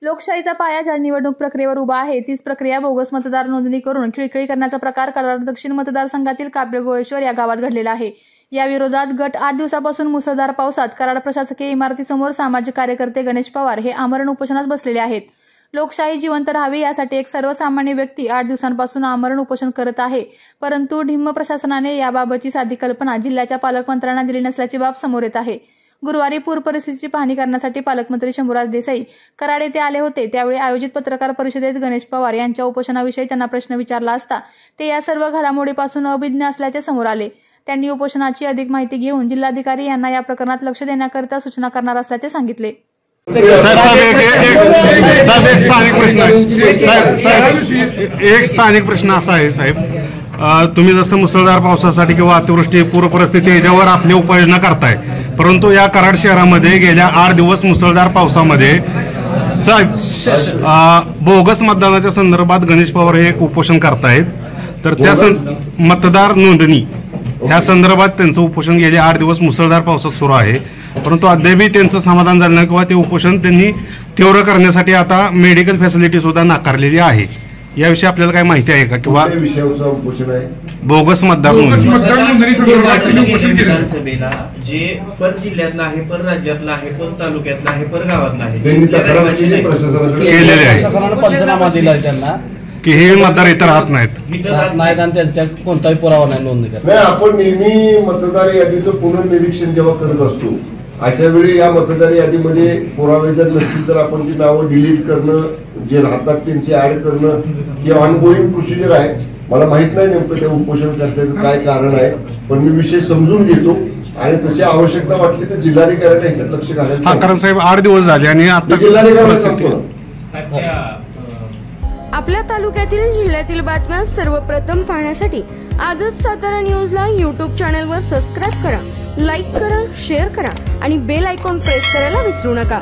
लोकशाहीचा पाया ज्या निवडणूक प्रक्रियेवर उभा आहे तीच प्रक्रिया बोगस मतदार नोंदणी करून खिळखिळी करण्याचा प्रकार कराड दक्षिण मतदारसंघातील काब्रेगोळेश्वर या गावात घडलेला आहे। या विरोधात गत 8 दिवसापासून मुसळधार पावसात कराड प्रशासकीय इमारतीसमोर सामाजिक कार्यकर्ते गणेश पवार हे आमरण उपोषणास बसलेले आहेत। लोकशाही जिवंत राहावी यासाठी एक सर्वसामान्य व्यक्ती 8 दिवसांपासून आमरण उपोषण करत आहे, परंतु ढिम्म प्रशासनाने याबाबतची साधी कल्पना जिल्ह्याच्या पालकमंत्र्यांना दिली नसल्याची बाब समोर येत आहे। गुरुवारी पूर परिस्थितीची पाहणी करण्यासाठी पालकमंत्री शंभूराज देसाई कराड येथे आले होते। त्यावेळी आयोजित पत्रकार परिषदेत गणेश पवार यांच्या उपोषणाविषयी त्यांना प्रश्न विचारला असता ते या सर्व घडामोडीपासून अभिज्ञ असल्याचे समोर आले। त्यांनी उपोषणाची अधिक माहिती घेऊन जिल्हाधिकारी यांना या प्रकरणात लक्ष देण्याकरिता सूचना करणार असल्याचे सांगितले। एक स्थानिक प्रश्न असा आहे साहेब, तुम्ही जसं मुसळधार पावसासाठी किंवा अतिवृष्टी पूर परिस्थिती याच्यावर आपली उपाययोजना करताय, परंतु या कराड शहरामध्ये गेल्या 8 दिवस मुसळधार पावसामध्ये साहेब बोगस मतदानाच्या संदर्भात गणेश पवार हे एक उपोषण करतायत। तर त्या मतदार नोंदणी ह्या संदर्भात त्यांचं उपोषण गेले 8 दिवस मुसळधार पावसात सुरू आहे, परंतु अद्यापही त्यांचं समाधान झालं नाही किंवा ते उपोषण त्यांनी तीव्र करण्यासाठी आता मेडिकल फॅसिलिटी सुद्धा नाकारलेली आहे। याविषयी आपल्याला काय माहिती आहे का? किंवा उपोषण आहे बोगस मतदार नोंदणी सभेला जे पर जिल्ह्यातला आहे, पर राज्यातला आहे, पर तालुक्यातला आहे, पर गावातला आहे केलेले आहे, पंचनामा दिला त्यांना की हे मतदार इतर राहत नाहीत आणि त्यांच्या कोणताही पुरावा नाही नोंदणी करत। आपण नेहमी मतदार यादीचं पुनर्निरीक्षण जेव्हा करत असतो अशा वेळी या मतदार यादीमध्ये पुरावे जर नसतील तर आपण ती नावं डिलीट करणं, जे राहतात त्यांची ऍड करणं ही ऑनगोईंग प्रोसिजर आहे। मला माहित नाही नेमकं ते उपोषण करण्याचं काय कारण आहे, पण मी विषय समजून घेतो आणि तशी आवश्यकता वाटली तर जिल्हाधिकाऱ्यांना याच्यात लक्ष घालायचं। कारण साहेब 8 दिवस झाले आणि आता जिल्हाधिकारी आपल्या तालुक्यातील जिल्ह्यातील बातम्या सर्वप्रथम पाहण्यासाठी आजच सातारा न्यूजला YouTube चॅनलवर सबस्क्राईब करा, लाईक करा, शेअर करा आणि बेल आयकॉन प्रेस करायला विसरू नका।